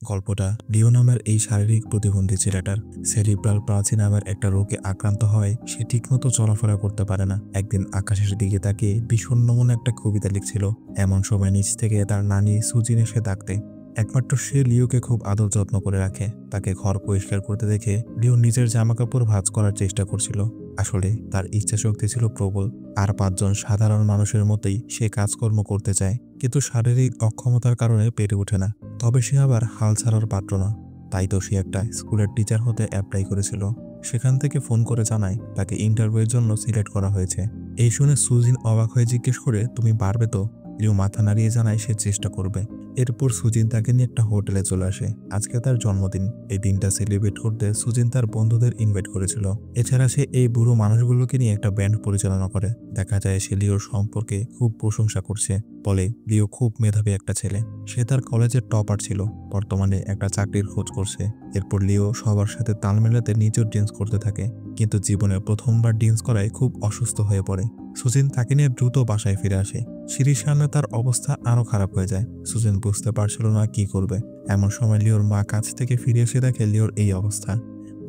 গল্পটা লিও নামের এই শারীরিক প্রতিবন্ধী ছেলেটার। সেরিব্রাল প্লাসি নামের একটা রোগে আক্রান্ত হয় সে ঠিকমতো চলাফেরা করতে পারে না। একদিন আকাশের দিকে তাকিয়ে বিষণ্ণ মনে একটা কবিতা লিখছিল। এমন সময় নিচ থেকে তার নানি সুজিন এসে ডাকতে। একমাত্র সে লিওকে খুব আদর যত্ন করে রাখে। তাকে ঘর পরিষ্কার করতে দেখে লিও নিজের জামাকাপড় ভাঁজ করার চেষ্টা করছিল। আসলে তার ইচ্ছা শক্তি ছিল প্রবল, আর 5 জন সাধারণ মানুষের মতোই সে কাজকর্ম করতে চায়, কিন্তু শারীরিক অক্ষমতার কারণে পেরে ওঠে না। তবে সে আবার হাল ছাড়ার পাত্র না। তাই তো সে একটা স্কুলের টিচার হতে অ্যাপ্লাই করেছিল। সেখান থেকে ফোন করে জানায় তাকে ইন্টারভিউয়ের জন্য সিলেক্ট করা হয়েছে। এই শুনে সুজিন অবাক হয়ে জিজ্ঞেস করে, তুমি পারবে তো? লিও মাথা নাড়িয়ে জানায় সে চেষ্টা করবে। এরপর সুজিন তাকে নিয়ে একটা হোটেলে চলে আসে। আজকে তার জন্মদিন। এই দিনটা সেলিব্রেট করতে সুজিন তার বন্ধুদের ইনভাইট করেছিল। এছাড়া সে এই বুড়ো মানুষগুলোকে নিয়ে একটা ব্যান্ড পরিচালনা করে। দেখা যায় সে লিওর সম্পর্কে খুব প্রশংসা করছে, বলে লিও খুব মেধাবী একটা ছেলে। সে তার কলেজের টপার ছিল, বর্তমানে একটা চাকরির খোঁজ করছে। এরপর লিও সবার সাথে তাল মেলাতে নিজেও ড্যান্স করতে থাকে, কিন্তু জীবনে প্রথমবার ড্যান্স করায় খুব অসুস্থ হয়ে পড়ে। সুজিন তাকে নিয়ে দ্রুত বাসায় ফিরে আসে। সিঁড়ির সামনে তার অবস্থা আরো খারাপ হয়ে যায়। সুজিন বুঝতে পারছিল না কি করবে। এমন সময় লিওর মা কাছ থেকে ফিরে এসে দেখে লিওর এই অবস্থা।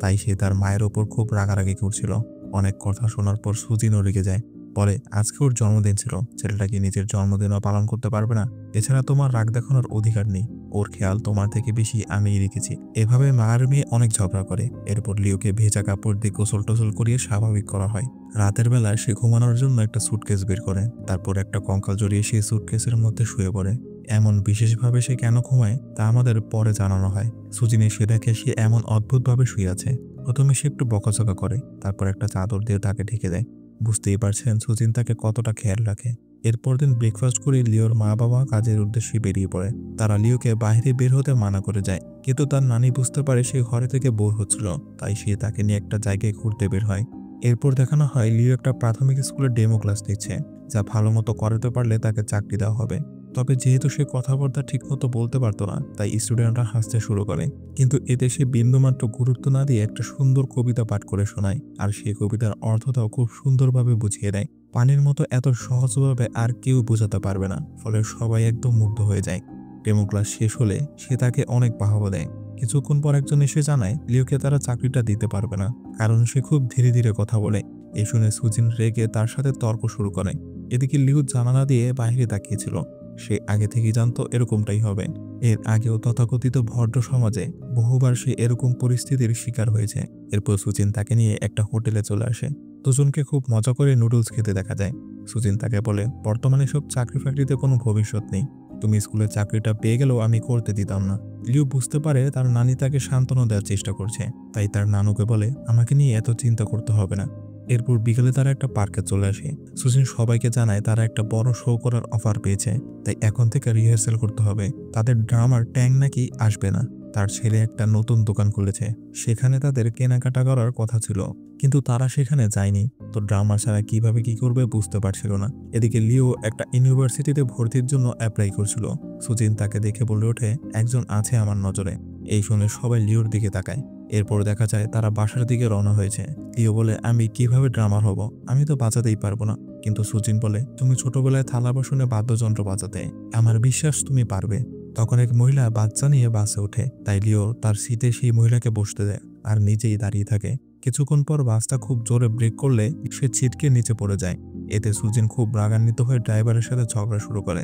তাই সে তার মায়ের ওপর খুব রাগারাগি করছিল। অনেক কথা শোনার পর সুজিনও রেগে যায়, বলে আজকে ওর জন্মদিন ছিল, ছেলেটা কি নিজের জন্মদিনও পালন করতে পারবে না? এছাড়া তোমার রাগ দেখানোর অধিকার নেই। ওর খেয়াল তোমার থেকে বেশি আমিই রেখেছি। এভাবে মায়ের মেয়ে অনেক ঝগড়া করে। এরপর লিওকে ভেজা কাপড় দিয়ে গোসল টোসল করিয়ে স্বাভাবিক করা হয়। রাতের বেলায় সে ঘুমানোর জন্য একটা সুটকেস বের করে, তারপর একটা কঙ্কাল জড়িয়ে সেই সুটকেসের মধ্যে শুয়ে পড়ে। এমন বিশেষভাবে সে কেন ঘুমায় তা আমাদের পরে জানানো হয়। সুজিন এসে দেখে সে এমন অদ্ভুতভাবে শুয়ে আছে। প্রথমে সে একটু বকাঝকা করে, তারপর একটা চাদর দিয়ে তাকে ঢেকে দেয়। বুঝতেই পারছেন সুজিন তাকে কতটা খেয়াল রাখে। এরপর দিন ব্রেকফাস্ট করে লিওর মা বাবা কাজের উদ্দেশ্যে বেরিয়ে পড়ে। তারা লিওকে বাইরে বের হতে মানা করে যায়, কিন্তু তার নানি বুঝতে পারে সে ঘরে থেকে বোর হচ্ছিল, তাই সে তাকে নিয়ে একটা জায়গায় ঘুরতে বের হয়। এরপর দেখানো হয় লিও একটা প্রাথমিক স্কুলের ডেমো ক্লাস নিচ্ছে, যা ভালো মতো করাতে পারলে তাকে চাকরি দেওয়া হবে। তবে যেহেতু সে কথাবার্তা ঠিকমতো বলতে পারতো না, তাই স্টুডেন্টরা হাসতে শুরু করে। কিন্তু এতে সে বিন্দুমাত্র গুরুত্ব না দিয়ে একটা সুন্দর কবিতা পাঠ করে শোনায়, আর সেই কবিতার অর্থটাও খুব সুন্দরভাবে বুঝিয়ে দেয়। পানির মতো এত সহজভাবে আর কেউ বোঝাতে পারবে না। ফলে সবাই একদম মুগ্ধ হয়ে যায়। ডেমো ক্লাস শেষ হলে সে তাকে অনেক বাহবা দেয়। কিছুক্ষণ পর একজন এসে জানায় লিওকে তারা চাকরিটা দিতে পারবে না, কারণ সে খুব ধীরে ধীরে কথা বলে। এই শুনে সুজিন রেগে তার সাথে তর্ক শুরু করে। এদিকে লিও জানালা দিয়ে বাইরে তাকিয়েছিল। সে আগে থেকেই জানতো এরকমটাই হবে। এর আগেও তথাকথিত ভদ্র সমাজে বহুবার সে এরকম পরিস্থিতির শিকার হয়েছে। এরপর সুজিন তাকে নিয়ে একটা হোটেলে চলে আসে। দুজনকে খুব মজা করে নুডলস খেতে দেখা যায়। সুজিন তাকে বলে, বর্তমানে সব চাকরি ফাকরিতে কোনো ভবিষ্যৎ নেই। তুমি স্কুলের চাকরিটা পেয়ে গেলেও আমি করতে দিতাম না। লিও বুঝতে পারে তার নানি তাকে সান্ত্বনা দেওয়ার চেষ্টা করছে, তাই তার নানুকে বলে আমাকে নিয়ে এত চিন্তা করতে হবে না। এরপর বিকেলে তারা একটা পার্কে চলে আসে। সুজিন সবাইকে জানায় তারা একটা বড় শো করার অফার পেয়েছে, তাই এখন থেকে রিহার্সাল করতে হবে। তাদের ড্রামার ট্যাং নাকি আসবে না। তার ছেলে একটা নতুন দোকান খুলেছে, সেখানে তাদের কেনাকাটা করার কথা ছিল, কিন্তু তারা সেখানে যায়নি। তো ড্রামার ছাড়া কিভাবে কি করবে বুঝতে পারছিল না। এদিকে লিও একটা ইউনিভার্সিটিতে ভর্তির জন্য অ্যাপ্লাই করছিল। সুজিন তাকে দেখে বলে ওঠে, একজন আছে আমার নজরে। এই শুনে সবাই লিওর দিকে তাকায়। এরপর দেখা যায় তারা বাসার দিকে রওনা হয়েছে। লিও বলে, আমি কিভাবে ড্রামার হব? আমি তো বাজাতেই পারবো না। কিন্তু সুজিন বলে, তুমি ছোটবেলায় থালা বাসনে বাদ্যযন্ত্র বাজাতে, আমার বিশ্বাস তুমি পারবে। তখন এক মহিলা বাচ্চা নিয়ে বাসে ওঠে, তাই লিও তার সিটে সেই মহিলাকে বসতে দেয় আর নিজেই দাঁড়িয়ে থাকে। কিছুক্ষণ পর বাসটা খুব জোরে ব্রেক করলে সে ছিটকে নিচে পড়ে যায়। এতে সুজিন খুব রাগান্বিত হয়ে ড্রাইভারের সাথে ঝগড়া শুরু করে।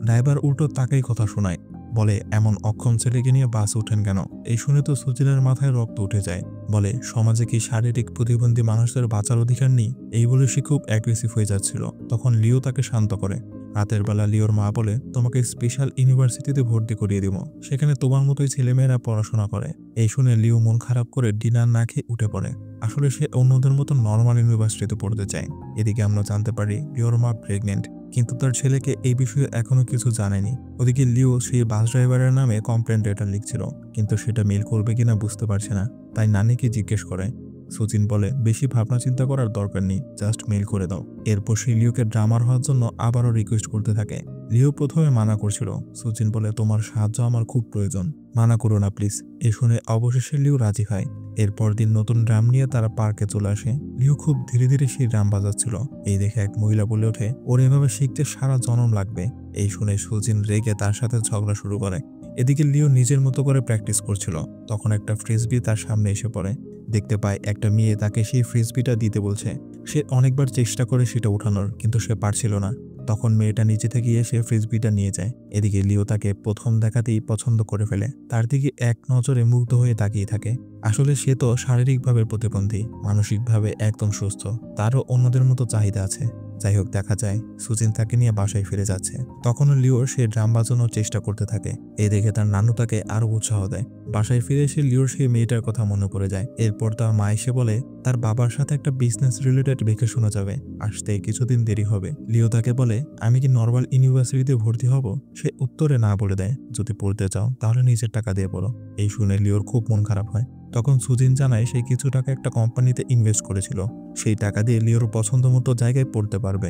ড্রাইভার উল্টো তাকেই কথা শোনায়, বলে এমন অক্ষম ছেলেকে নিয়ে বাস উঠেন কেন? এই শুনে তো সুজিনের মাথায় রক্ত উঠে যায়। বলে, সমাজে কি শারীরিক প্রতিবন্ধী মানুষদের বাঁচার অধিকার নেই? এই বলে সে খুব অ্যাগ্রেসিভ হয়ে যাচ্ছিল। তখন লিও তাকে শান্ত করে। রাতের বেলা লিওর মা বলে, তোমাকে স্পেশাল ইউনিভার্সিটিতে ভর্তি করিয়ে দিব, সেখানে তোমার মতোই ছেলেমেয়েরা পড়াশোনা করে। এই শুনে লিও মন খারাপ করে ডিনার না খেয়ে উঠে পড়ে। আসলে সে অন্যদের মতো নর্মাল ইউনিভার্সিটিতে পড়তে চায়। এদিকে আমরা জানতে পারি লিওর মা প্রেগনেন্ট, কিন্তু তার ছেলেকে এই বিষয়ে এখনো কিছু জানেনি। ওদিকে লিও সেই বাস ড্রাইভারের নামে কমপ্লেন লেটার লিখছিল, কিন্তু সেটা মেল করবে কিনা বুঝতে পারছে না, তাই নানিকে জিজ্ঞেস করে। সুজিন বলে, বেশি ভাবনা চিন্তা করার দরকার নেই, জাস্ট মেল করে দাও। এরপর সে লিওকে ড্রামার হওয়ার জন্য আবারও রিকোয়েস্ট করতে থাকে। লিও প্রথমে মানা করছিল। সুজিন বলে, তোমার সাহায্য আমার খুব প্রয়োজন, মানা করো না প্লিজ। এ শুনে অবশেষে লিও রাজি হয়। এরপর দিন নতুন ড্রাম নিয়ে তারা পার্কে চলে আসে। লিও খুব ধীরে ধীরে সেই ড্রাম বাজাচ্ছিল। এই দেখে এক মহিলা বলে ওঠে, ওর এভাবে শিখতে সারা জনম লাগবে। এই শুনে সুজিন রেগে তার সাথে ঝগড়া শুরু করে। এদিকে লিও নিজের মতো করে প্র্যাকটিস করছিল। তখন একটা ফ্রিসবি তার সামনে এসে পড়ে। দেখতে পায় একটা মেয়ে তাকে সেই ফ্রিসবিটা দিতে বলছে। সে অনেকবার চেষ্টা করে সেটা উঠানোর, কিন্তু সে পারছিল না। তখন মেয়েটা নিচে থেকে এসে ফ্রিসবিটা নিয়ে যায়। এদিকে লিও তাকে প্রথম দেখাতেই পছন্দ করে ফেলে, তার দিকে এক নজরে মুগ্ধ হয়ে তাকিয়ে থাকে। আসলে সে তো শারীরিকভাবে প্রতিবন্ধী, মানসিকভাবে একদম সুস্থ, তারও অন্যদের মতো চাহিদা আছে। যাই হোক, দেখা যায় সুজিন তাকে নিয়ে বাসায় ফিরে যাচ্ছে। তখনও লিও সে ড্রাম বাজানোর চেষ্টা করতে থাকে। এই দেখে তার নানু তাকে আরো উৎসাহ দেয়। বাসায় ফিরে এসে লিওর সেই মেয়েটার কথা মনে পড়ে যায়। এরপর তার মা এসে বলে তার বাবার সাথে একটা বিজনেস রিলেটেড ভেকেশনে যাবে, আসতে কিছুদিন দেরি হবে। লিও তাকে বলে, আমি কি নর্মাল ইউনিভার্সিটিতে ভর্তি হব? সে উত্তরে না বলে দেয়, যদি পড়তে চাও তাহলে নিজের টাকা দিয়ে পড়ো। এই শুনে লিওর খুব মন খারাপ হয়। তখন সুজিন জানায় সে কিছু টাকা একটা কোম্পানিতে ইনভেস্ট করেছিল, সেই টাকা দিয়ে লিওর পছন্দ মতো জায়গায় পড়তে পারবে।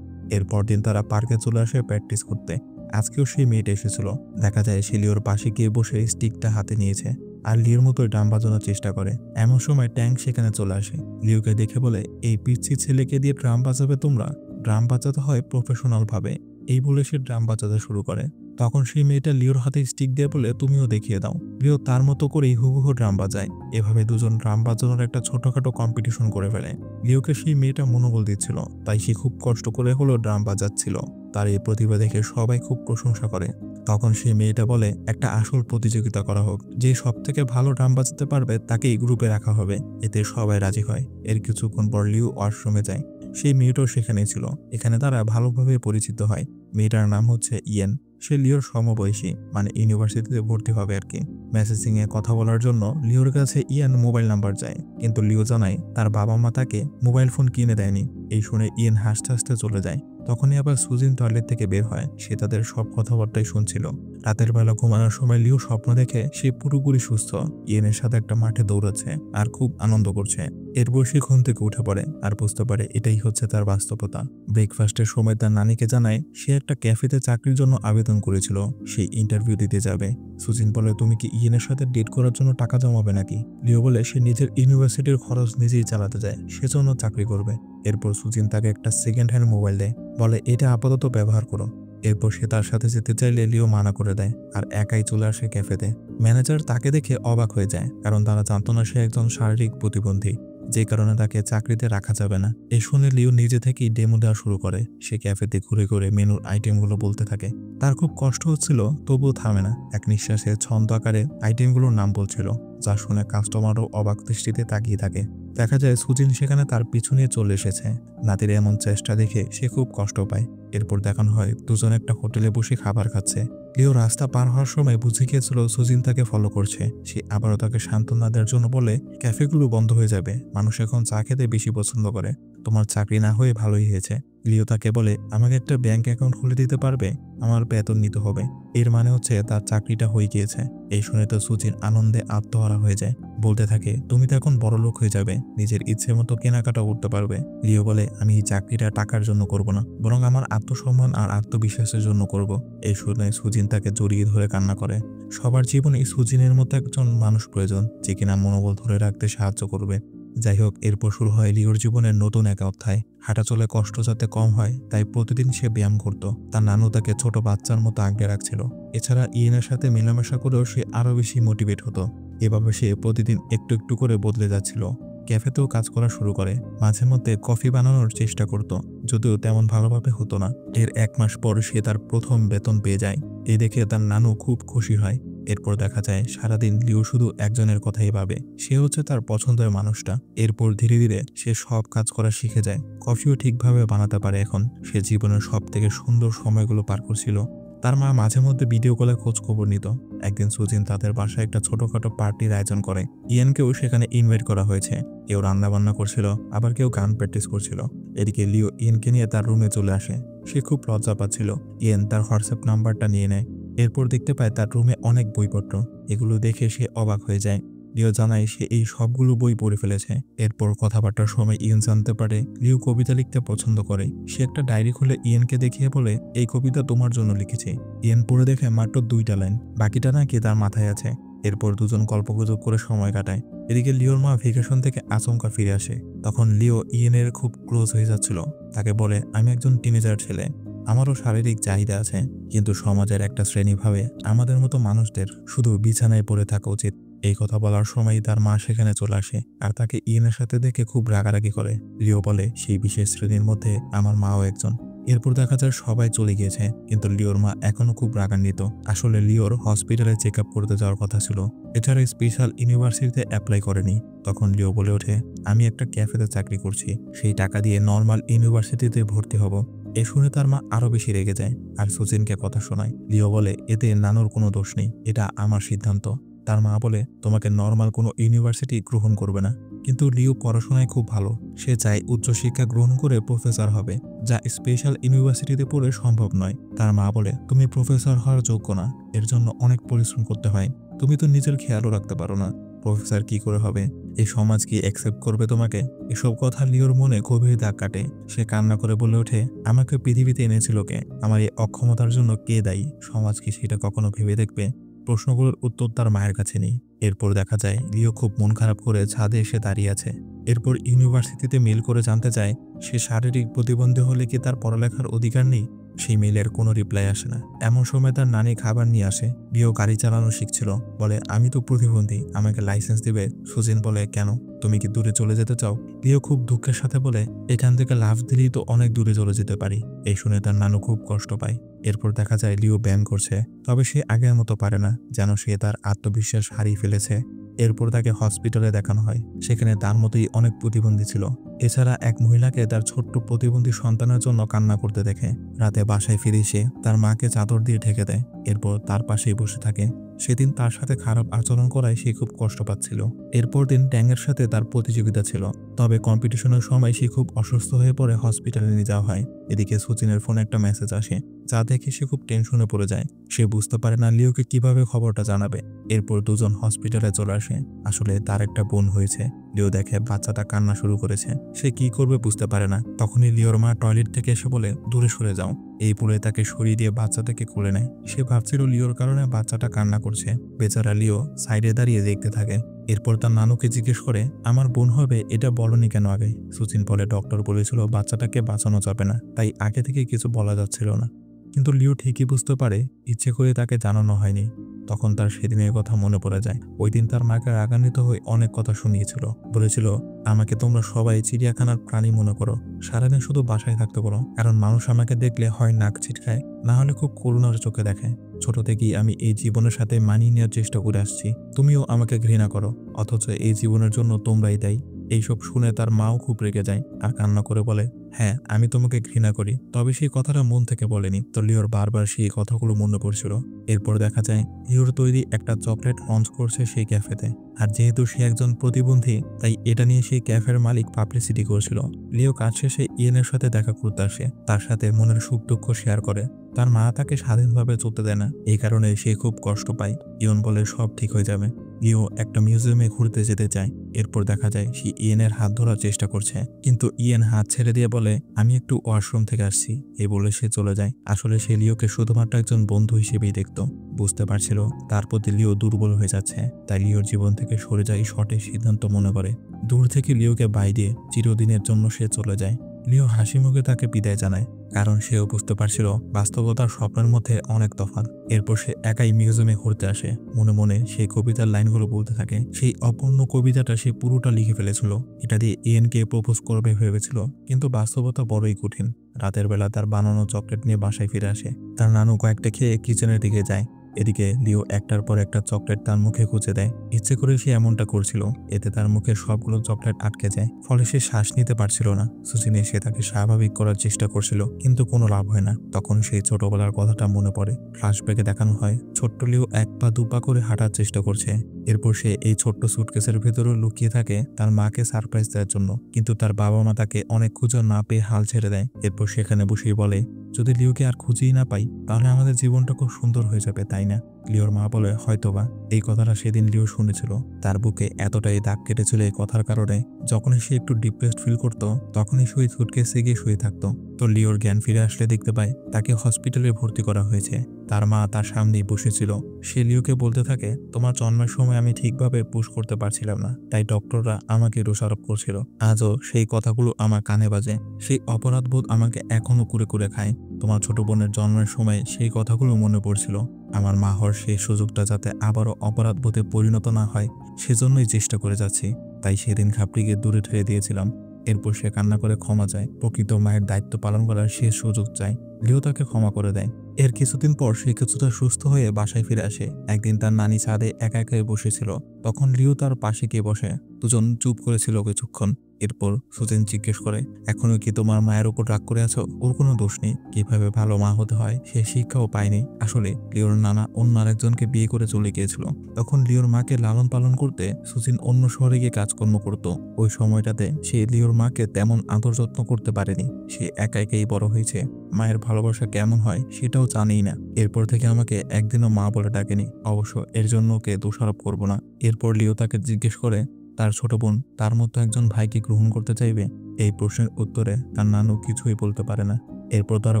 এরপর দিন তারা পার্কে চলে আসে প্র্যাকটিস করতে। আজকেও সেই মেয়েটা এসেছিল। দেখা যায় সে লিওর পাশে গিয়ে বসে স্টিকটা হাতে নিয়েছে আর লিওর মতোই ড্রাম বাজানোর চেষ্টা করে। এমন সময় ট্যাঙ্ক সেখানে চলে আসে। লিওকে দেখে বলে, এই পিচ্ছি ছেলেকে দিয়ে ড্রাম বাজাবে তোমরা? ড্রাম বাজাতে হয় প্রফেশনাল ভাবে। এই বলে সে ড্রাম বাজাতে শুরু করে। তখন সেই মেয়েটা লিওর হাতে স্টিক দিয়ে বলে, তুমিও দেখিয়ে দাও। লিও তার মতো করেই হুবহু ড্রাম বাজায়। এভাবে দুজন ড্রাম বাজানোর একটা ছোটখাটো কম্পিটিশন করে ফেলে। লিওকে সেই মেয়েটা মনোবল দিচ্ছিল, তাই সে খুব কষ্ট করে হলেও ড্রাম বাজাচ্ছিল। তার এই প্রতিভা দেখে সবাই খুব প্রশংসা করে। তখন সেই মেয়েটা বলে, একটা আসল প্রতিযোগিতা করা হোক, যে সব থেকে ভালো ড্রাম বাজাতে পারবে তাকেই গ্রুপে রাখা হবে। এতে সবাই রাজি হয়। এর কিছুক্ষণ পর লিও ওয়াশরুমে যায়। সেই মেয়েটাও সেখানে ছিল। এখানে তারা ভালোভাবে পরিচিত হয়। মেয়েটার নাম হচ্ছে ইয়েন। সে লিওর সমবয়সী, মানে ইউনিভার্সিটিতে ভর্তি হবে আর কি। মেসেজিং এ কথা বলার জন্য লিওর কাছে ইয়েন মোবাইল নাম্বার চায়, কিন্তু লিও জানায় তার বাবা মা তাকে মোবাইল ফোন কিনে দেয়নি। এই শুনে ইয়েন হাসতে হাসতে চলে যায়। তখনই আবার সুজিন টয়লেট থেকে বের হয়। সে তাদের সব কথাবার্তাই শুনছিল। রাতের বেলা ঘুমানোর সময় লিও স্বপ্ন দেখে সে পুরোপুরি সুস্থ, ইয়েনের সাথে একটা মাঠে দৌড়াচ্ছে আর খুব আনন্দ করছে। এরপর সে ঘুম থেকে উঠে পড়ে আর বুঝতে পারে এটাই হচ্ছে তার বাস্তবতা। ব্রেকফাস্টের সময় তার নানিকে জানায় সে একটা ক্যাফেতে চাকরির জন্য আবেদন করেছিল, সেই ইন্টারভিউ দিতে যাবে। সুজিন বলে, তুমি কি ইয়েনের সাথে ডেট করার জন্য টাকা জমাবে নাকি? লিও বলে সে নিজের ইউনিভার্সিটির খরচ নিজেই চালাতে যায়, সেজন্য চাকরি করবে। এরপর সুজিন তাকে একটা সেকেন্ড হ্যান্ড মোবাইল দেয়, বলে এটা আপাতত ব্যবহার করো। এরপর সে তার সাথে যেতে চাইলে লিও মানা করে দেয় আর একাই চলে আসে ক্যাফেতে। ম্যানেজার তাকে দেখে অবাক হয়ে যায়, কারণ তারা জানতো না সে একজন শারীরিক প্রতিবন্ধী, যে কারণে তাকে চাকরিতে রাখা যাবে না। এই শুনে লিও নিজে থেকেই ডেমো দেওয়া শুরু করে। সে ক্যাফেতে ঘুরে ঘুরে মেনুর আইটেমগুলো বলতে থাকে। তার খুব কষ্ট হচ্ছিল, তবুও থামে না। এক নিঃশ্বাসে ছন্দ আকারে আইটেমগুলোর নাম বলছিল, যা শুনে কাস্টমারও অবাক দৃষ্টিতে তাকিয়ে থাকে। দেখা যায় সুজিন সেখানে তার পিছু নিয়ে চলে এসেছে। নাতির এমন চেষ্টা দেখে সে খুব কষ্ট পায়। এরপর দেখানো হয় দুজন একটা হোটেলে বসে খাবার খাচ্ছে। লিও রাস্তা পার হওয়ার সময় বুঝে গিয়েছিল সুজিন তাকে ফলো করছে। সে আবারও তাকে সান্ত্বনা দেওয়ার জন্য বলে, ক্যাফেগুলো বন্ধ হয়ে যাবে, মানুষ এখন চা খেতে বেশি পছন্দ করে, তোমার চাকরি না হয়ে ভালোই হয়েছে। লিও তাকে বলে, আমাকে একটা ব্যাংক অ্যাকাউন্ট খুলে দিতে পারবে? আমার বেতন নিতে হবে। এর মানে হচ্ছে তার চাকরিটা হয়ে গিয়েছে। এই শুনে তো সুজিন আনন্দে আত্মহারা হয়ে যায়। বলতে থাকে, তুমি তো এখন বড়লোক হয়ে যাবে, নিজের ইচ্ছে মতো কেনাকাটা করতে পারবে। লিও বলে, আমি এই চাকরিটা টাকার জন্য করব না, বরং আমার আত্মসম্মান আর আত্মবিশ্বাসের জন্য করব। এই শুনে সুজিন তাকে জড়িয়ে ধরে কান্না করে। সবার জীবনে সুজিনের মতো একজন মানুষ প্রয়োজন, যে কিনা মনোবল ধরে রাখতে সাহায্য করবে। যাই হোক, এরপর শুরু হয় লিওর জীবনের নতুন এক অধ্যায়। হাঁটা চলে কষ্ট যাতে কম হয়, তাই প্রতিদিন সে ব্যায়াম করত। তার নানু তাকে ছোট বাচ্চার মতো আগলে রাখছিল। এছাড়া ইয়েনের সাথে মেলামেশা করেও সে আরো বেশি মোটিভেট হতো। এভাবে সে প্রতিদিন একটু একটু করে বদলে যাচ্ছিল। ক্যাফেতেও কাজ করা শুরু করে। মাঝে মধ্যে কফি বানানোর চেষ্টা করত, যদিও তেমন ভালোভাবে হতো না। এর 1 মাস পর সে তার প্রথম বেতন পেয়ে যায়। এই দেখে তার নানু খুব খুশি হয়। এরপর দেখা যায় সারাদিন লিও শুধু একজনের কথাই ভাবে, সে হচ্ছে তার পছন্দের মানুষটা। এরপর ধীরে ধীরে সে সব কাজ করা শিখে যায়। কফিও ঠিকভাবে বানাতে পারে এখন। সে জীবনের সব থেকে সুন্দর সময়গুলো পার করছিল। তার মা মাঝে মধ্যে ভিডিও কলে খোঁজ খবর নিত। একদিন সুজিন তাদের বাসায় একটা ছোটখাটো পার্টির আয়োজন করে। ইয়েনকেও সেখানে ইনভাইট করা হয়েছে। কেউ রান্না বান্না করছিল, আবার কেউ গান প্র্যাকটিস করছিল। এদিকে লিও ইয়েনকে নিয়ে তার রুমে চলে আসে। সে খুব লজ্জা পাচ্ছিল। ইয়েন তার হোয়াটসঅ্যাপ নাম্বারটা নিয়ে নেয়। এরপর দেখতে পায় তার রুমে অনেক বইপত্র। এগুলো দেখে সে অবাক হয়ে যায়। লিও জানায় সে এই সবগুলো বই পড়ে ফেলেছে। এরপর কথাবার্তার সময় ইয়েন জানতে পারে লিও কবিতা লিখতে পছন্দ করে। সে একটা ডায়েরি খুলে ইয়েনকে দেখিয়ে বলে, এই কবিতা তোমার জন্য লিখেছি। ইয়েন পড়ে দেখে মাত্র 2টা লাইন, বাকিটা নাকি তার মাথায় আছে। এরপর দুজন গল্পগুজব করে সময় কাটায়। এদিকে লিওর মা ভেকেশন থেকে আচমকা ফিরে আসে। তখন লিও ইয়েনের খুব ক্লোজ হয়ে যাচ্ছিল। তাকে বলে, আমি একজন টিনেজার ছেলে, আমারও শারীরিক চাহিদা আছে, কিন্তু সমাজের একটা শ্রেণী ভাবে আমাদের মতো মানুষদের শুধু বিছানায় পড়ে থাকা উচিত। এই কথা বলার সময় তার মা সেখানে চলে আসে আর তাকে ইয়েনের সাথে দেখে খুব রাগারাগি করে। লিও বলে সেই বিশেষ শ্রেণীর মধ্যে আমার মাও একজন। এরপর দেখা যায় সবাই চলে গিয়েছে, কিন্তু লিওর মা এখনো খুব রাগান্বিত। আসলে লিওর হসপিটালে চেক আপ করতে যাওয়ার কথা ছিল, এছাড়া স্পেশাল ইউনিভার্সিটিতে অ্যাপ্লাই করেনি। তখন লিও বলে ওঠে, আমি একটা ক্যাফেতে চাকরি করছি, সেই টাকা দিয়ে নর্মাল ইউনিভার্সিটিতে ভর্তি হব। এ শুনে তার মা আরো বেশি রেগে যায় আর সচিনকে কথা শোনায়। লিও বলে, এতে নানুর কোনো দোষ নেই, এটা আমার সিদ্ধান্ত। তার মা বলে, তোমাকে নর্মাল কোনো ইউনিভার্সিটি গ্রহণ করবে না। কিন্তু লিও পড়াশোনায় খুব ভালো, সে চায় উচ্চশিক্ষা গ্রহণ করে প্রফেসর হবে, যা স্পেশাল ইউনিভার্সিটিতে পড়ে সম্ভব নয়। তার মা বলে, তুমি প্রফেসর হওয়ার যোগ্য না, এর জন্য অনেক পরিশ্রম করতে হয়, তুমি তো নিজের খেয়ালও রাখতে পারো না, প্রফেসর কি করে হবে, এই সমাজ কি অ্যাকসেপ্ট করবে তোমাকে? এসব কথা লিওর মনে গভীর দাগ কাটে। সে কান্না করে বলে ওঠে, আমাকে পৃথিবীতে এনেছিল কে? আমার এই অক্ষমতার জন্য কে দায়ী? সমাজ কি সেটা কখনো ভেবে দেখবে? প্রশ্নগুলোর উত্তর তার মায়ের কাছে নেই। এরপর দেখা যায় লিও খুব মন খারাপ করে ছাদে এসে দাঁড়িয়ে আছে। এরপর ইউনিভার্সিটিতে মেল করে জানতে চায় সে শারীরিক প্রতিবন্ধী হলে কি তার পড়ালেখার অধিকার নেই। সেই মেলের কোনো রিপ্লাই আসে না। এমন সময় তার নানি খাবার নিয়ে আসে। লিও গাড়ি চালানো শিখছিল, বলে আমি তো প্রতিবন্ধী, আমাকে লাইসেন্স দিবে। সুজিন বলে, কেন, তুমি কি দূরে চলে যেতে চাও? লিও খুব দুঃখের সাথে বলে, এখান থেকে লাফ দিলেই তো অনেক দূরে চলে যেতে পারি। এই শুনে তার নানু খুব কষ্ট পায়। এরপর দেখা যায় লিও ব্যায়াম করছে, তবে সে আগের মতো পারে না, যেন সে তার আত্মবিশ্বাস হারিয়ে ফেলেছে। এরপর তাকে হসপিটালে দেখানো হয়, সেখানে তার মতোই অনেক প্রতিবন্ধী ছিল। এছাড়া এক মহিলাকে তার ছোট্ট প্রতিবন্ধী সন্তানের জন্য কান্না করতে দেখে। রাতে বাসায় ফিরে এসে তার মাকে চাদর দিয়ে ঢেকে দেয়, এরপর তার পাশেই বসে থাকে। সেদিন তার সাথে খারাপ আচরণ করায় সে খুব কষ্ট পাচ্ছিল। এরপর দিন ট্যাংয়ের সাথে তার প্রতিযোগিতা ছিল, তবে কম্পিটিশনের সময় সে খুব অসুস্থ হয়ে পড়ে হসপিটালে নিয়ে যাওয়া হয়। এদিকে সচিনের ফোনে একটা মেসেজ আসে, যা দেখে সে খুব টেনশনে পড়ে যায়। সে বুঝতে পারে না লিওকে কিভাবে খবরটা জানাবে। এরপর দুজন হসপিটালে চলে আসে। আসলে তার একটা বোন হয়েছে। লিও দেখে বাচ্চাটা কান্না শুরু করেছে, সে কি করবে বুঝতে পারে না। তখনই লিওর মা টয়লেট থেকে এসে বলে, দূরে সরে যাও। এই বলে তাকে সরিয়ে দিয়ে বাচ্চাটাকে কোলে নেয়। সে ভাবছিল লিওর কারণে বাচ্চাটা কান্না করছে। বেচারা লিও সাইডে দাঁড়িয়ে দেখতে থাকে। এরপর তার নানুকে জিজ্ঞেস করে, আমার বোন হবে, এটা বলনি কেন আগে? সুচিন বলে, ডক্টর বলেছিল বাচ্চাটাকে বাঁচানো যাবে না, তাই আগে থেকে কিছু বলা যাচ্ছিল না। কিন্তু লিও ঠিকই বুঝতে পারে ইচ্ছে করে তাকে জানানো হয়নি। তখন তার সেদিনের কথা মনে পড়ে যায়। ওই দিন তার মাকে রাগান্বিত হয়ে অনেক কথা শুনিয়েছিল, বলেছিল, আমাকে তোমরা সবাই চিড়িয়াখানার প্রাণী মনে করো, সারাদিন শুধু বাসায় থাকতে বলো, কারণ মানুষ আমাকে দেখলে হয় নাক ছিটকায়, না হলে খুব করুণার চোখে দেখে। ছোট থেকেই আমি এই জীবনের সাথে মানিয়ে নেওয়ার চেষ্টা করে আসছি, তুমিও আমাকে ঘৃণা করো, অথচ এই জীবনের জন্য তোমরাই দায়ী। এইসব শুনে তার মাও খুব রেগে যায় আর কান্না করে বলে, হ্যাঁ আমি তোমাকে ঘৃণা করি, তবে সেই কথাটা মন থেকে বলেনি। তো লিওর বারবার সেই কথাগুলো মনে পড়ছিল। এরপর দেখা যায় লিওর তৈরি একটা চকলেট লঞ্চ করছে সেই ক্যাফেতে। আর যেহেতু সে একজন প্রতিবন্ধী, তাই এটা নিয়ে সেই ক্যাফের মালিক পাবলিসিটি করছিল। লিও কাজ শেষে ইয়েনের সাথে দেখা করতে আসে, তার সাথে মনের সুখ দুঃখ শেয়ার করে। তার মা তাকে স্বাধীনভাবে চলতে দেয় না, এই কারণে সে খুব কষ্ট পায়। ইয়ন বলে সব ঠিক হয়ে যাবে। লিও একটা মিউজিয়ামে ঘুরতে যেতে চায়। এরপর দেখা যায় সে ইয়েনের হাত ধরার চেষ্টা করছে, কিন্তু ইয়েন হাত ছেড়ে দিয়ে বলে, আমি একটু ওয়াশরুম থেকে আসছি, এই বলে সে চলে যায়। আসলে সে লিওকে শুধুমাত্র একজন বন্ধু হিসেবেই দেখত। বুঝতে পারছিল তার প্রতি লিও দুর্বল হয়ে যাচ্ছে, তাই লিওর জীবন থেকে সরে যায় সঠিক সিদ্ধান্ত মনে করে। দূর থেকে লিওকে বাই দিয়ে চিরদিনের জন্য সে চলে যায়। লিও হাসি মুখে তাকে বিদায় জানায়, কারণ সেও বুঝতে পারছিল বাস্তবতার স্বপ্নের মধ্যে অনেক তফাৎ। এরপর সে একাই মিউজিয়ামে ঘুরতে আসে। মনে মনে সেই কবিতার লাইনগুলো বলতে থাকে। সেই অপূর্ণ কবিতাটা সে পুরোটা লিখে ফেলেছিল। এটা দিয়ে ইয়েনকে প্রপোজ করবে ভেবেছিল, কিন্তু বাস্তবতা বড়ই কঠিন। রাতের বেলা তার বানানো চকলেট নিয়ে বাসায় ফিরে আসে। তার নানু কয়েকটা খেয়ে কিচেনের দিকে যায়। এদিকে লিও একটার পর একটা চকলেট তার মুখে গুঁজে দেয়। ইচ্ছে করে সে এমনটা করছিল, এতে তার মুখে সবগুলো চকলেট আটকে যায়, ফলে সে শ্বাস নিতে পারছিল না। সুচিন এসে তাকে স্বাভাবিক করার চেষ্টা করছিল, কিন্তু কোনো লাভ হয় না। তখন সেই ছোটবেলার কথাটা মনে পড়ে। ফ্ল্যাশব্যাকে দেখানো হয় ছোট্ট লিও এক পা দুপা করে হাঁটার চেষ্টা করছে। এরপর সে এই ছোট্ট সুটকেসের ভেতরে লুকিয়ে থাকে তার মাকে সারপ্রাইজ দেওয়ার জন্য, কিন্তু তার বাবা মা তাকে অনেক খুঁজে না পেয়ে হাল ছেড়ে দেয়। এরপর সেখানে বসেই বলে, যদি লিওকে আর খুঁজেই না পাই, তাহলে আমাদের জীবনটা খুব সুন্দর হয়ে যাবে, তাই না? লিওর মা বলে, হয়তোবা। এই কথাটা সেদিন লিও শুনেছিল। তার বুকে এতটাই দাগ কেটেছিল এই কথার কারণে, যখনই সে একটু ডিপ্রেসড ফিল করত, তখনই সে সুটকেসে গিয়ে শুয়ে থাকতো। তো লিওর জ্ঞান ফিরে আসলে দেখতে পায় তাকে হসপিটালে ভর্তি করা হয়েছে। তার মা তার সামনেই বসেছিল। সে লিওকে বলতে থাকে, তোমার জন্মের সময় আমি ঠিকভাবে পুশ করতে পারছিলাম না, তাই ডক্টররা আমাকে দোষারোপ করছিল। আজও সেই কথাগুলো আমার কানে বাজে। সেই অপরাধবোধ আমাকে এখনো কুরে কুরে খায়। তোমার ছোট বোনের জন্মের সময় সেই কথাগুলো মনে পড়ছিল। আমার মা হওয়ার সেই সুযোগটা যাতে আবারও অপরাধবোধে পরিণত না হয় সেজন্যই চেষ্টা করে যাচ্ছি। তাই সেদিন ঘাপড়িকে দূরে ঠেলে দিয়েছিলাম। এরপর সে কান্না করে ক্ষমা চায়, প্রকৃত মায়ের দায়িত্ব পালন করার শেষ সুযোগ চায়। লিও তাকে ক্ষমা করে দেয়। এর কিছুদিন পর সে কিছুটা সুস্থ হয়ে বাসায় ফিরে আসে। একদিন তার নানি ছাদে একা একাই বসেছিল। তখন লিও তার পাশে গিয়ে বসে। দুজন চুপ করেছিল কিছুক্ষণ। এরপর সুজেন জিজ্ঞেস করে, এখনো কি তোমার মায়ের উপর রাগ করে আছো? ওর কোনো দোষ নেই। কিভাবে ভালো মা হতে হয় সে শিক্ষাও পায়নি। আসলে লিওর নানা অন্য আরেকজনকে বিয়ে করে চলে গিয়েছিল। তখন লিওর মাকে লালন পালন করতে সুজিন অন্য শহরে গিয়ে কাজকর্ম করত। ওই সময়টাতে সে লিওর মাকে তেমন আদর যত্ন করতে পারেনি। সে একা একাই বড় হয়েছে। মায়ের ভালোবাসা কেমন হয় সেটাও জানেই না। এরপর থেকে আমাকে একদিনও মা বলে ডাকেনি। অবশ্য এর জন্য ওকে দোষারোপ করব না। এরপর লিও তাকে জিজ্ঞেস করে, তার ছোট বোন তার মতো একজন ভাইকে গ্রহণ করতে চাইবে? এই প্রশ্নের উত্তরে তার নানু কিছুই বলতে পারে না। এরপর তারা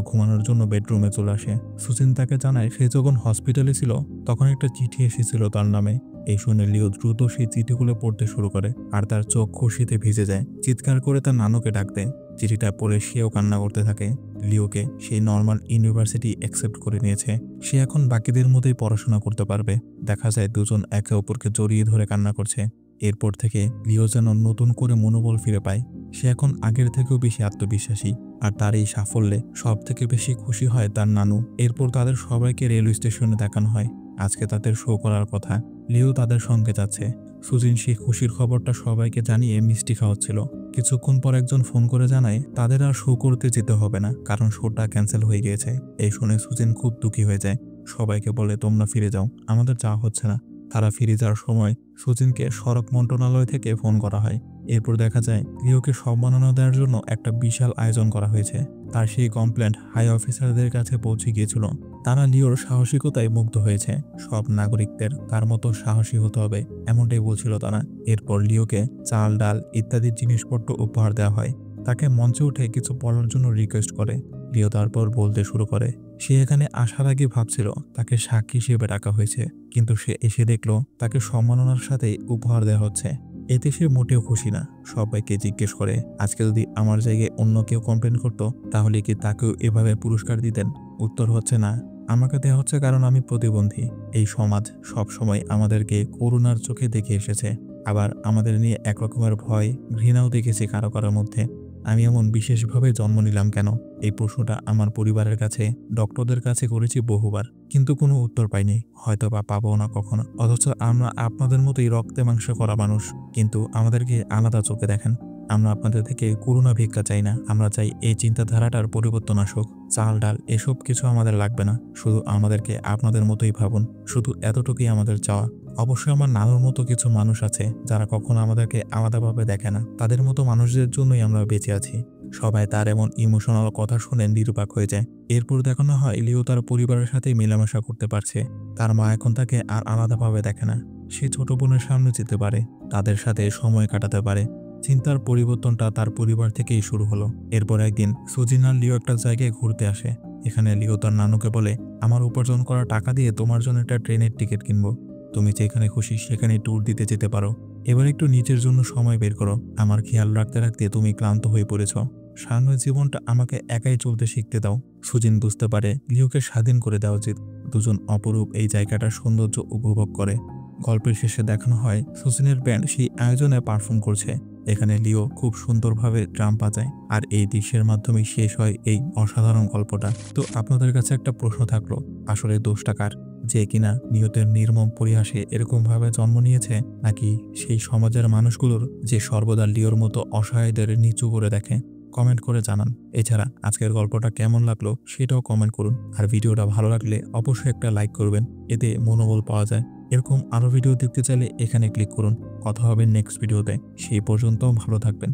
ঘুমানোর জন্য বেডরুমে চলে আসে। সুচিন তাকে জানায় সে যখন হসপিটালে ছিল তখন একটা চিঠি এসেছিল তার নামে। এই শুনে লিও দ্রুত সেই চিঠিগুলো পড়তে শুরু করে আর তার চোখ খুশিতে ভিজে যায়। চিৎকার করে তার নানুকে ডাক দেয়। চিঠিটা পড়ে সেও কান্না করতে থাকে। লিওকে সেই নর্মাল ইউনিভার্সিটি অ্যাকসেপ্ট করে নিয়েছে। সে এখন বাকিদের মতোই পড়াশোনা করতে পারবে। দেখা যায় দুজন একে অপরকে জড়িয়ে ধরে কান্না করছে। এরপর থেকে লিও যেন নতুন করে মনোবল ফিরে পায়। সে এখন আগের থেকেও বেশি আত্মবিশ্বাসী। আর তার এই সাফল্যে সব থেকে বেশি খুশি হয় তার নানু। এরপর তাদের সবাইকে রেলওয়ে স্টেশনে দেখানো হয়। আজকে তাদের শো করার কথা। লিও তাদের সঙ্গে যাচ্ছে। সুজিন সেই খুশির খবরটা সবাইকে জানিয়ে মিষ্টি খাওয়াচ্ছিল। কিছুক্ষণ পর একজন ফোন করে জানায় তাদের আর শো করতে যেতে হবে না, কারণ শোটা ক্যান্সেল হয়ে গিয়েছে। এই শুনে সুজিন খুব দুঃখী হয়ে যায়। সবাইকে বলে, তোমরা ফিরে যাও, আমাদের যাওয়া হচ্ছে না। তারা ফিরে যাওয়ার সময় সুজিনকে সড়ক মন্ত্রণালয় থেকে ফোন করা হয়। এরপর দেখা যায় লিওকে সম্মাননা দেওয়ার জন্য একটা বিশাল আয়োজন করা হয়েছে। তার সেই কমপ্লেন্ট হাই অফিসারদের কাছে পৌঁছে গিয়েছিল। তারা লিওর সাহসিকতায় মুগ্ধ হয়েছে। সব নাগরিকদের তার মতো সাহসী হতে হবে এমনটাই বলছিল তারা। এরপর লিওকে চাল, ডাল ইত্যাদি জিনিসপত্র উপহার দেওয়া হয়। তাকে মঞ্চে উঠে কিছু বলার জন্য রিকোয়েস্ট করে। লিও তারপর বলতে শুরু করে। সে এখানে আসার আগে ভাবছিল তাকে সাক্ষী হিসেবে ডাকা হয়েছে, কিন্তু সে এসে দেখলো তাকে সম্মাননার সাথে উপহার দেওয়া হচ্ছে। এতে সে মোটেও খুশি না। সবাইকে জিজ্ঞেস করে, আজকে যদি আমার জায়গায় অন্য কেউ কমপ্লেন করতো তাহলে কি তাকেও এভাবে পুরস্কার দিতেন? উত্তর হচ্ছে না। আমাকে দেওয়া হচ্ছে কারণ আমি প্রতিবন্ধী। এই সমাজ সব সময় আমাদেরকে করুণার চোখে দেখে এসেছে, আবার আমাদের নিয়ে এক রকমের ভয়, ঘৃণাও দেখেছে কারো কারোর মধ্যে। আমি এমন বিশেষভাবে জন্ম নিলাম কেন? এই প্রশ্নটা আমার পরিবারের কাছে, ডক্টরদের কাছে করেছি বহুবার, কিন্তু কোনো উত্তর পাইনি। হয়তো বা পাবো না কখনো। অথচ আমরা আপনাদের মতোই রক্তে মাংসে করা মানুষ, কিন্তু আমাদেরকে আলাদা চোখে দেখেন। আমরা আপনাদের থেকে করুণা ভিক্ষা চাই না। আমরা চাই এই চিন্তাধারাটার পরিবর্তন আসুক। চাল, ডাল এসব কিছু আমাদের লাগবে না। শুধু আমাদেরকে আপনাদের মতোই ভাবুন। শুধু এতটুকুই আমাদের চাওয়া। অবশ্যই আমার নানুর মতো কিছু মানুষ আছে যারা কখনো আমাদেরকে আলাদাভাবে দেখে না। তাদের মতো মানুষদের জন্যই আমরা বেঁচে আছি। সবাই তার এমন ইমোশনাল কথা শুনে নিরুপাক হয়ে যায়। এরপর দেখানো হয় লিও তার পরিবারের সাথে মেলামেশা করতে পারছে। তার মা এখন তাকে আর আলাদাভাবে দেখে না। সে ছোট বোনের সামনে যেতে পারে, তাদের সাথে সময় কাটাতে পারে। চিন্তার পরিবর্তনটা তার পরিবার থেকেই শুরু হলো। এরপর একদিন সুজিন আর লিও একটা জায়গায় ঘুরতে আসে। এখানে লিও তার নানুকে বলে, আমার উপার্জন করা টাকা দিয়ে তোমার জন্য একটা ট্রেনের টিকিট কিনবো। তুমি যেখানে খুশি সেখানে ট্যুর দিতে যেতে পারো। এবার একটু নিজের জন্য সময় বের করো। আমার খেয়াল রাখতে রাখতে তুমি ক্লান্ত হয়ে পড়েছ। সামনের জীবনটা আমাকে একাই চলতে শিখতে দাও। সুজিন বুঝতে পারে লিওকে স্বাধীন করে দেওয়া উচিত। দুজন অপরূপ এই জায়গাটার সৌন্দর্য উপভোগ করে। গল্পের শেষে দেখানো হয় সুজিনের ব্যান্ড সেই আয়োজনে পারফর্ম করছে। এখানে লিও খুব সুন্দরভাবে ড্রাম বাজায়। আর এই দৃশ্যের মাধ্যমে শেষ হয় এই অসাধারণ গল্পটা। তো আপনাদের কাছে একটা প্রশ্ন থাকলো, আসলে দোষটা কার? যে কিনা নিহতের নির্মম পরিহাসে এরকমভাবে জন্ম নিয়েছে, নাকি সেই সমাজের মানুষগুলোর যে সর্বদা লিওর মতো অসহায়দের নিচু করে দেখে? কমেন্ট করে জানান। এছাড়া আজকের গল্পটা কেমন লাগলো সেটাও কমেন্ট করুন। আর ভিডিওটা ভালো লাগলে অবশ্যই একটা লাইক করবেন, এতে মনোবল পাওয়া যায়। এরকম আরও ভিডিও দেখতে চাইলে এখানে ক্লিক করুন। কথা হবে নেক্সট ভিডিওতে। সেই পর্যন্ত ভালো থাকবেন।